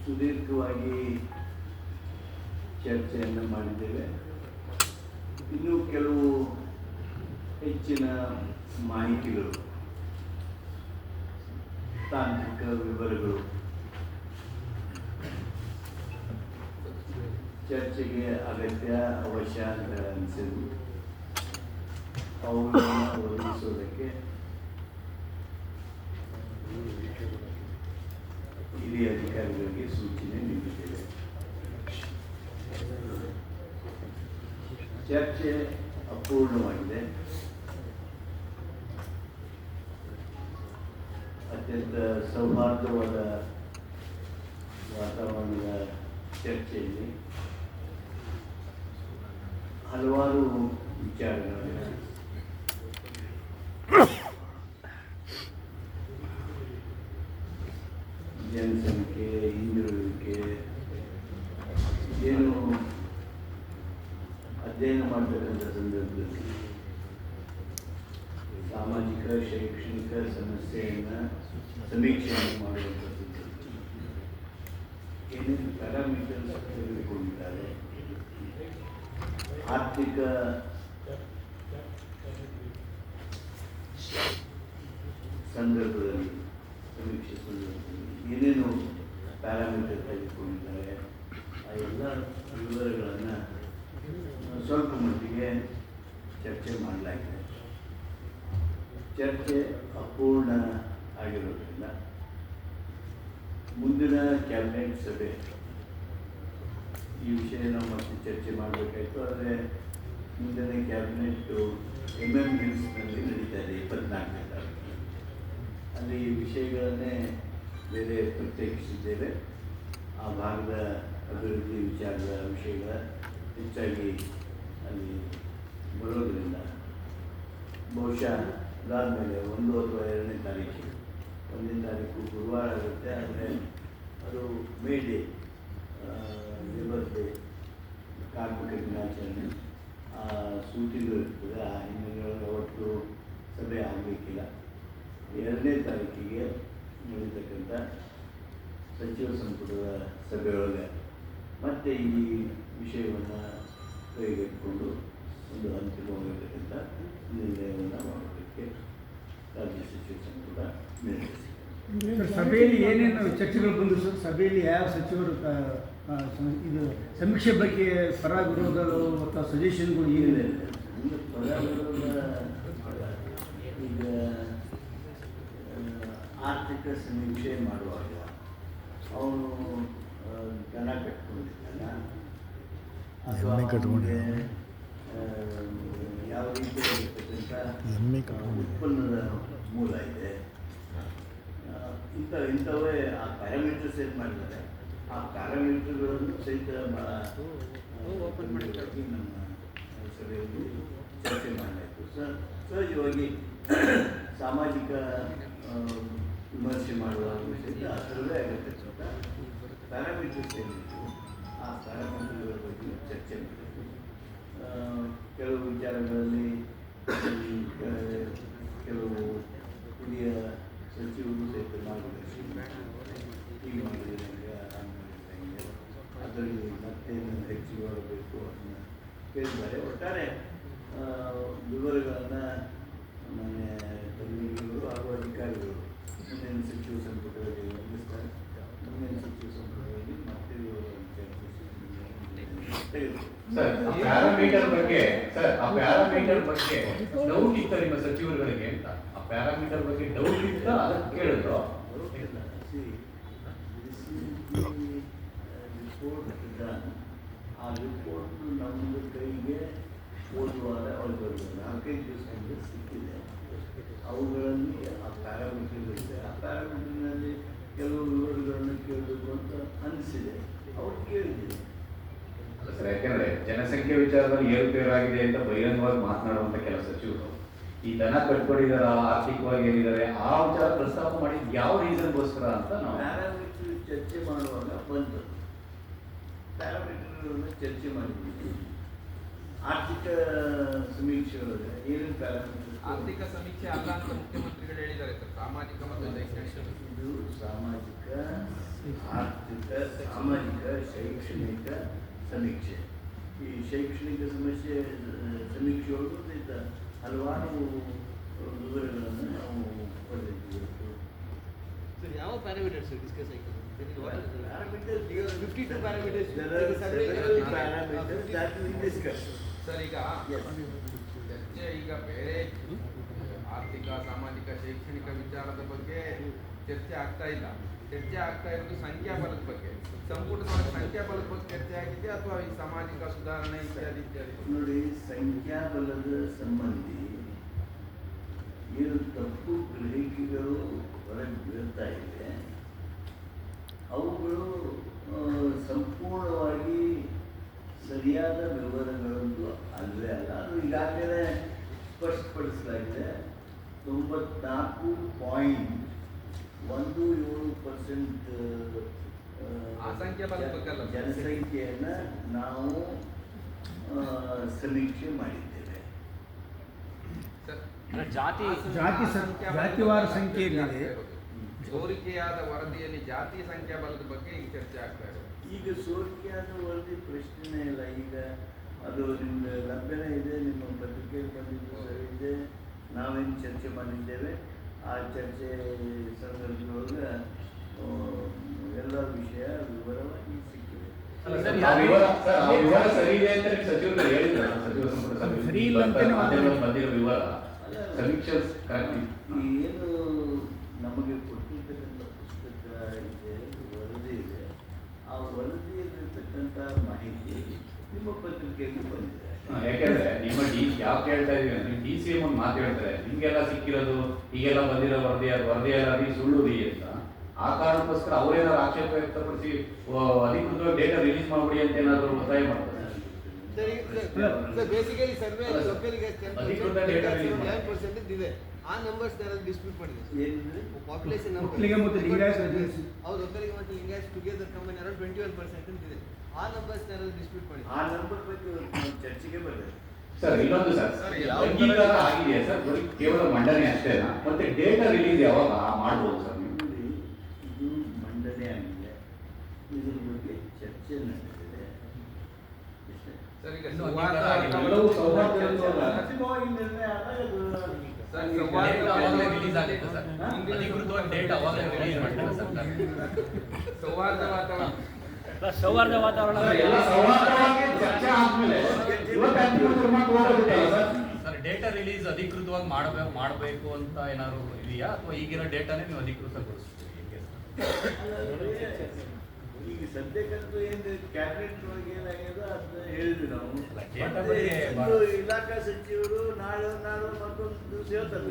ಸುದೀರ್ಘವಾಗಿ ಚರ್ಚೆಯನ್ನು ಮಾಡಿದ್ದೇವೆ. ಇನ್ನೂ ಕೆಲವು ಹೆಚ್ಚಿನ ಮಾಹಿತಿಗಳು, ತಾಂತ್ರಿಕ ವಿವರಗಳು ಚರ್ಚೆಗೆ ಅಗತ್ಯ ಅವಶ್ಯ ಅಂತ ಅನಿಸಿದ್ದು ಅವುಗಳನ್ನು ಒದಗಿಸೋದಕ್ಕೆ ಹಿರಿಯ ಅಧಿಕಾರಿಗಳಿಗೆ ಸೂಚನೆ ನೀಡಿದ್ದೇವೆ. ಚರ್ಚೆ ಅಪೂರ್ಣವಾಗಿದೆ. ಅತ್ಯಂತ ಸೌಹಾರ್ದವಾದ ವಾತಾವರಣದ ಚರ್ಚೆಯಲ್ಲಿ ಹಲವಾರು ವಿಚಾರಗಳನ್ನು ಜನಸಂಖ್ಯೆ, ಹಿಂದುಳಿಕೆ ಏನು ಅಧ್ಯಯನ ಮಾಡತಕ್ಕಂಥ ಸಂದರ್ಭದಲ್ಲಿ ಸಾಮಾಜಿಕ ಶೈಕ್ಷಣಿಕ ಸಮಸ್ಯೆಯನ್ನು ಸಮೀಕ್ಷೆಯನ್ನು ಮಾಡುವಂಥ ಸಂದರ್ಭದಲ್ಲಿ ಏನೇನು ಪ್ಯಾರಾಮೀಟರ್ಸ್ ತೆಗೆದುಕೊಂಡಿದ್ದಾರೆ, ಆರ್ಥಿಕ ಸಂದರ್ಭದಲ್ಲಿ ಸಮೀಕ್ಷೆ ಸಂದರ್ಭದಲ್ಲಿ ಏನೇನು ಪ್ಯಾರಾಮೀಟರ್ ತೆಗೆದುಕೊಂಡಿದ್ದಾರೆ, ಆ ಎಲ್ಲ ವಿವರಗಳನ್ನು ಸ್ವಲ್ಪ ಮಟ್ಟಿಗೆ ಚರ್ಚೆ ಮಾಡಲಾಗಿದೆ. ಚರ್ಚೆ ಅಪೂರ್ಣ ಆಗಿರೋದ್ರಿಂದ ಮುಂದಿನ ಕ್ಯಾಬಿನೆಟ್ ಸಭೆ ಈ ವಿಷಯ ನಾವು ಮತ್ತೆ ಚರ್ಚೆ ಮಾಡಬೇಕಾಯಿತು. ಆದರೆ ಮುಂದಿನ ಕ್ಯಾಬಿನೆಟ್ಟು ಹಿಲ್ಸ್ನಲ್ಲಿ ನಡೀತಾ ಇದೆ 24ನೇ ತಾರೀಕು. ಅಲ್ಲಿ ವಿಷಯಗಳನ್ನೇ ಬೇರೆ ಪ್ರತ್ಯೇಕಿಸಿದ್ದೇವೆ. ಆ ಭಾಗದ ಅಭಿವೃದ್ಧಿ ವಿಚಾರದ ವಿಷಯಗಳ ಹೆಚ್ಚಾಗಿ ಅಲ್ಲಿ ಬರೋದರಿಂದ ಬಹುಶಃ ಅದಾದಮೇಲೆ 1 ಅಥವಾ 2ನೇ ತಾರೀಕು, 1ನೇ ತಾರೀಕು ಗುರುವಾರ ಆಗುತ್ತೆ. ಆದರೆ ಅದು ಮೇ ಡೇ, ಲೇಬರ್ ಡೇ, ಕಾರ್ಮಿಕ ದಿನಾಚರಣೆ, ಆ ಸೂಟಿಗಳು ಇರ್ತದೆ. ಆ ಹಿನ್ನೆಲೆಯಲ್ಲಿ ಅವತ್ತು ಸಭೆ ಆಗಬೇಕಿಲ್ಲ. 2ನೇ ತಾರೀಕಿಗೆ ನಡೀತಕ್ಕಂಥ ಸಚಿವ ಸಂಪುಟದ ಸಭೆಯೊಳಗೆ ಮತ್ತೆ ಈ ವಿಷಯವನ್ನು ಕೈಗೆತ್ತಿಕೊಂಡು ಒಂದು ಅಂತಿಮವಾಗಿರ್ತಕ್ಕಂಥ ನಿರ್ಣಯವನ್ನು ಮಾಡೋದಕ್ಕೆ ರಾಜ್ಯ ಸಚಿವ ಸಂಪುಟ ನಿರ್ಣಯಿಸಿದೆ. ಸಭೆಯಲ್ಲಿ ಏನೇನು ಚರ್ಚೆಗಳು ಬಂದು ಸರ್? ಸಭೆಯಲ್ಲಿ ಯಾವ ಸಚಿವರು ಇದು ಸಮೀಕ್ಷೆ ಬಗ್ಗೆ ಪರ ವಿರೋಧಗಳು ಮತ್ತು ಸಜೆಷನ್ಗಳು ಏನಿದೆ? ಪರ ವಿರೋಧ ಈಗ ಆರ್ಥಿಕ ಸಮೀಕ್ಷೆ ಮಾಡುವಾಗ ಅವನು ದನ ಕಟ್ಕೊಂಡಿದ್ದಾನ ಅಥವಾ ಯಾವ ರೀತಿಯಾಗಿರ್ತಕ್ಕಂಥ ಉತ್ಪನ್ನದ ಮೂಲ ಇದೆ, ಇಂಥವೇ ಆ ಪ್ಯಾರಾಮೀಟರ್ ಸೆಟ್ ಮಾಡಿದ್ದಾರೆ. ಆ ಪ್ಯಾರಾಮೀಟರ್ಗಳನ್ನು ಸಹಿತ ಭಾಳ ನಮ್ಮ ಸಭೆಯಲ್ಲಿ ಚರ್ಚೆ ಮಾಡಲಾಯಿತು. ಸಹಜವಾಗಿ ಸಾಮಾಜಿಕ ವಿಮರ್ಶೆ ಮಾಡುವಾಗ ಸಹಿತ ಅದರಲ್ಲೇ ಆಗಿರ್ತಕ್ಕಂಥ ಪ್ಯಾರಾಮೀಟರ್ಸ್ ಏನಿತ್ತು ಆ ಪ್ಯಾರಾಮೀಟರ್ಗಳ ಬಗ್ಗೆ ಚರ್ಚೆ ಮಾಡಿತು. ಕೆಲವು ವಿಚಾರಗಳಲ್ಲಿ ಕೆಲವು ಹಿರಿಯ ಸಚಿವರು ಸಹಿತ ಮಾರ್ಗದರ್ಶಿ ಹೀಗೆ ಮಾಡಿದರೆ ಆರಾಮ ಮಾಡಿದಂಗೆ ಅದರಲ್ಲಿ ಮತ್ತೇನು ಹೆಚ್ಚಿಗೆ ಅದನ್ನು ಕೇಳಿದ್ದಾರೆ. ಒಟ್ಟಾರೆ ವಿವರಗಳನ್ನು ಮಾನ್ಯ ಪ್ರತಿನಿಧಿಗಳು ಹಾಗೂ ಅಧಿಕಾರಿಗಳು ಮುಂದಿನ ಸಚಿವ ಸಂಪುಟದಲ್ಲಿ ಮಂಡಿಸ್ತಾರೆ. ಮುಂದಿನ ಸಚಿವ ಸಂಪುಟದಲ್ಲಿ ಮತ್ತೆ ವಿವರವನ್ನು ಚರ್ಚಿಸಿ ಪ್ಯಾರಾಮೀಟರ್ ಬಗ್ಗೆ ಡೌಟ್ ಇತ್ತ ನಿಮ್ಮ ಸಚಿವರುಗಳಿಗೆ ಅಂತ? ಆ ಪ್ಯಾರಾಮೀಟರ್ ಬಗ್ಗೆ ಡೌಟ್ ಇತ್ತ ಕೇಳಿದ್ರು. ಆ ರಿಪೋರ್ಟ್ ನಮ್ಮದು ಕೈಗೆ ಓದುವಾಗ ಅವ್ರು ಬರುವುದು 4-5 ದಿವಸದಿಂದ ಸಿಕ್ಕಿದೆ. ಅವುಗಳಲ್ಲಿ ಆ ಪ್ಯಾರಾಮೀಟರ್ಗಳಿದೆ. ಆ ಪ್ಯಾರಾಮೀಟರ್ನಲ್ಲಿ ಕೆಲವು ವಿವರಗಳನ್ನು ಕೇಳಬೇಕು ಅಂತ ಅನಿಸಿದೆ. ಅವ್ರು ಕೇಳಿದ್ದೀವಿ. ಅಲ್ಲ ಸರ್, ಯಾಕೆಂದ್ರೆ ಜನಸಂಖ್ಯೆ ವಿಚಾರದಲ್ಲಿ ಏರುಪೇರಾಗಿದೆ ಅಂತ ಬಹಿರಂಗವಾಗಿ ಮಾತನಾಡುವಂತ ಕೆಲ ಸಚಿವರು ಈ ದನ ಕಟ್ಕೊಂಡಿದಾರ, ಆರ್ಥಿಕವಾಗಿ ಏನಿದ್ದಾರೆ ಆ ವಿಚಾರ ಪ್ರಸ್ತಾಪ ಮಾಡಿದ್ದು ಯಾವ ರೀಸನ್ಗೋಸ್ಕರ ಅಂತ ನಾವು ಪ್ಯಾರಾಮೀಟರ್ ಚರ್ಚೆ ಮಾಡುವಾಗ ಬಂತು. ಪ್ಯಾರಾಮೀಟರ್ಗಳನ್ನು ಚರ್ಚೆ ಮಾಡಿದ್ದೀವಿ. ಆರ್ಥಿಕ ಸಮೀಕ್ಷೆ ಒಳಗೆ ಏನೇನು ಪ್ಯಾರಾಮೀಟರ್? ಆರ್ಥಿಕ ಸಮೀಕ್ಷೆ ಅಲ್ಲ ಅಂತ ಮುಖ್ಯಮಂತ್ರಿಗಳು ಹೇಳಿದ್ದಾರೆ ಸರ್. ಸಾಮಾಜಿಕ ಇದು ಸಾಮಾಜಿಕ ಆರ್ಥಿಕ ಸಾಮಾಜಿಕ ಶೈಕ್ಷಣಿಕ ಸಮೀಕ್ಷೆ. ಈ ಶೈಕ್ಷಣಿಕ ಸಮೀಕ್ಷೆಯೊಳಗೂ ಸಹಿತ ಹಲವಾರು ವಿವರಗಳನ್ನು ನಾವು ಪಡೆದಿದ್ದೀವಿ. ಸರ್, ಯಾವ ಪ್ಯಾರಾಮೀಟರ್ಸ್ ಡಿಸ್ಕಸ್ ಆಯಿತು? Parameters, 52 parameters. there are several parameters that we discuss. Sir, ಈಗ Yes. ಚರ್ಚೆ ಈಗ ಬೇರೆ ಆರ್ಥಿಕ ಸಾಮಾಜಿಕ ಶೈಕ್ಷಣಿಕ ವಿಚಾರದ ಬಗ್ಗೆ ಚರ್ಚೆ ಆಗ್ತಾ ಇಲ್ಲ. ಚರ್ಚೆ ಆಗ್ತಾ ಇರೋದು ಸಂಖ್ಯಾಬಲದ ಬಗ್ಗೆ. ಸಂಪುಟದೊಳಗೆ ಸಂಖ್ಯಾಬಲದ ಬಗ್ಗೆ ಚರ್ಚೆ ಆಗಿದೆ ಅಥವಾ ಈ ಸಾಮಾಜಿಕ ಸುಧಾರಣೆ ಇತ್ಯಾದಿ ಇತ್ಯಾದಿ? ನೋಡಿ, ಸಂಖ್ಯಾಬಲದ ಸಂಬಂಧಿ ಏನು ತಪ್ಪು ಗ್ರಹಿಕೆಗಳು ಹೊರಗೆ ಬೀಳ್ತಾ ಇದೆ, ಅವುಗಳು ಸಂಪೂರ್ಣವಾಗಿ ಸರಿಯಾದ ವಿವರಗಳಂತೂ ಅಲ್ಲವೇ ಅಲ್ಲ. ಅದು ಈಗಾಗಲೇ ಸ್ಪಷ್ಟಪಡಿಸಲಾಗಿದೆ. 94.17% ಆ ಸಂಖ್ಯಾಬಲದ ಬಗ್ಗೆ ಅಲ್ಲ. ಜನಸಂಖ್ಯೆಯನ್ನು ನಾವು ಸಮೀಕ್ಷೆ ಮಾಡಿದ್ದೇವೆ. ಸರ್, ಜಾತಿ ಜಾತಿವಾರ ಸಂಖ್ಯೆ ಏನಿದೆ, ಸೋರಿಕೆಯಾದ ವರದಿಯಲ್ಲಿ ಜಾತಿ ಸಂಖ್ಯಾಬಲದ ಬಗ್ಗೆ ಈಗ ಚರ್ಚೆ ಆಗ್ತಾ ಇದೆ. ಈಗ ಸೋರಿಕೆಯಾದ ವರದಿ ಪ್ರಶ್ನೆ ಇಲ್ಲ. ಈಗ ಅದು ನಿಮ್ಮ ಲಭ್ಯನೇ ಇದೆ, ನಿಮ್ಮ ಪತ್ರಿಕೆಯಲ್ಲಿ ಬಂದಿದ್ದು ಸರಿ ಇದೆ. ನಾವೇನು ಚರ್ಚೆ ಮಾಡಿದ್ದೇವೆ ಆ ಚರ್ಚೆ ಸಂದರ್ಭದೊಳಗೆ ಎಲ್ಲ ವಿಷಯ ವಿವರವಾಗಿ ಸಿಕ್ಕಿದೆ. ಆ ವಿವರ ಸರಿ ಇದೆ ಅಂತ ಸಚಿವರು ಹೇಳಿದ್ರು. ಸಚಿವ ಸಂಪುಟ ಸರಿ ಇಲ್ಲ ಅಂತಾನೆ ಮಾಧ್ಯಮದಲ್ಲಿ ಬಂದಿರೋ ವಿವರ ಸಮೀಕ್ಷೆ ಕರೆಕ್ಟ್. ಏನು ನಮಗೆ ಕೊಟ್ಟಿರ್ತಕ್ಕಂಥ ಪುಸ್ತಕ ಇದೆ, ವರದಿ ಇದೆ. ಆ ವರದಿಯಲ್ಲಿರ್ತಕ್ಕಂಥ ಮಾಹಿತಿ ನಿಮ್ಮ ಪತ್ರಿಕೆಯಲ್ಲಿ ಬಂದಿದೆ. ಯಾಕೆಂದ್ರೆ ನಿಮ್ಮ ಯಾವ ಕೇಳ್ತಾ ಇದೀವಿ ಅಂದ್ರೆ DCM ಒಂದು ಮಾತು ಹೇಳ್ತಾರೆ, ನಿಮ್ಗೆಲ್ಲ ಸಿಕ್ಕಿರೋದು ಈಗೆಲ್ಲ ಬಂದಿರೋ ವರದಿಯಲ್ಲ ಸುಳ್ಳು ರೀ ಅಂತ. ಆ ಕಾರಣಕ್ಕೋಸ್ಕರ ಅವರೇನಾದ್ರು ಆಕ್ಷೇಪ ವ್ಯಕ್ತಪಡಿಸಿ ಅಧಿಕೃತವಾಗಿ ಡೇಟಾ ರಿಲೀಸ್ ಮಾಡ್ಬಿಡಿ ಅಂತ ಏನಾದ್ರು ಒತ್ತಾಯ ಮಾಡ್ತಾರೆ. ಬೇಸಿಕಲಿ ಸರ್ವೆ ಒಕ್ಕಲಿಗೆ ಅಧಿಕೃತ data release ಮಾಡಿ. 9% ಇದೆ. ಆ ನಂಬರ್ಸ್ ಡಿಸ್ಪ್ಯೂಟ್ ಮಾಡಿದೆ. ಏನಿದೆ? ಪಾಪ್ಯುಲೇಷನ್ ಒಕ್ಕಲಿಗ ಮತ್ತು ಲಿಂಗಾಯತ ಹೌದು, ಒಕ್ಕಲಿಗ ಮತ್ತು ಲಿಂಗಾಯತ್ ಟುಗೆದರ್ ಕಂಬೈನ್ ಅರೌಂಡ್ 21% ಇದೆ. ಆ ನಂಬರ್ಸ್ ಡಿಸ್ಪ್ಯೂಟ್ ಮಾಡಿದೆ. ಆ ನಂಬರ್ ಬಗ್ಗೆ ನಾವು ಚರ್ಚೆಗೆ ಬರ್ತೇವೆ. ಸರ್, ಇನ್ನೊಂದು ಸರ್, ಯಾವ ಅಂಗೀಕಾರ ಆಗಿದೆಯಾ ಸರ್? ಬರೀ ಕೇವಲ ಮಂಡನೆ ಅಷ್ಟೇನಾ? ಮತ್ತೆ ಡೇಟಾ ರಿಲೀಸ್ ಯಾವಾಗ ಮಾಡ್ಬೋದು ಸರ್ ನೀವು? ನೋಡಿ, ಇದು ಮಂಡನೆ ಆಗಿದೆ, ಇದ್ರ ಬಗ್ಗೆ ಚರ್ಚೆ ನಡೆದಿದೆ. ಅಷ್ಟೇ. ಸರ್, ಈಗ ಇನ್ನೂ ಸಂವಾದ ಅಂಗೀಕಾರ ಕೆಲವು ಚರ್ಚೆ ಸೌಹಾರ್ದಯುತವಾದ ಅಲ್ಲ. ಅಂತಿಮವಾಗಿ ನಿರ್ಣಯ ಆದಾಗ ಅದು ಸರ್, ಈಗ ಸಂವಾದ ರಿಲೀಸ್ ಆಗುತ್ತೆ ಸರ್. ಅಧಿಕೃತವಾಗಿ ಡೇಟಾ ಅವಾಗಲೇ ರಿಲೀಸ್ ಮಾಡ್ತಾರೆ ಸರ್ಕಾರ. ಸೌಹಾರ್ದ ವಾತಾವರಣ. ಸೌಹಾರ್ದ ವಾತಾವರಣ ಎಲ್ಲ ಸೌಹಾರ್ದವಾಗಿ ಚರ್ಚೆ ಆದ್ಮೇಲೆ ಇವತ್ತು ಅಂತಿಮ ತೀರ್ಮಾನ ತಗೊಳ್ಳೋದಿಲ್ಲ ಸರ್. ಸರ್, ಡೇಟಾ ರಿಲೀಸ್ ಅಧಿಕೃತವಾಗಿ ಮಾಡಬೇಕು ಅಂತ ಏನಾದ್ರು ಇದೆಯಾ ಅಥವಾ ಈಗಿರೋ ಡೇಟಾನೇ ನೀವು ಅಧಿಕೃತಗೊಳಿಸ್ತೀವಿ ಹೇಗೆ ಸರ್? ಈಗ ಸದ್ಯಕ್ಕಂತೂ ಏನು ಕ್ಯಾಬಿನೆಟ್ ಒಳಗೆ ಏನಾಗಿದೆ ಅಂತ ಹೇಳಿದ್ವಿ ನಾವು. ಡೇಟಾ ಮತ್ತೆ ಬಗ್ಗೆ ಇನ್ನೊಂದು ಇಲಾಖಾ ಸಚಿವರು ನಾಳೆ ಮತ್ತೊಂದು ದಿವಸ ಹೇಳ್ತಾರೆ.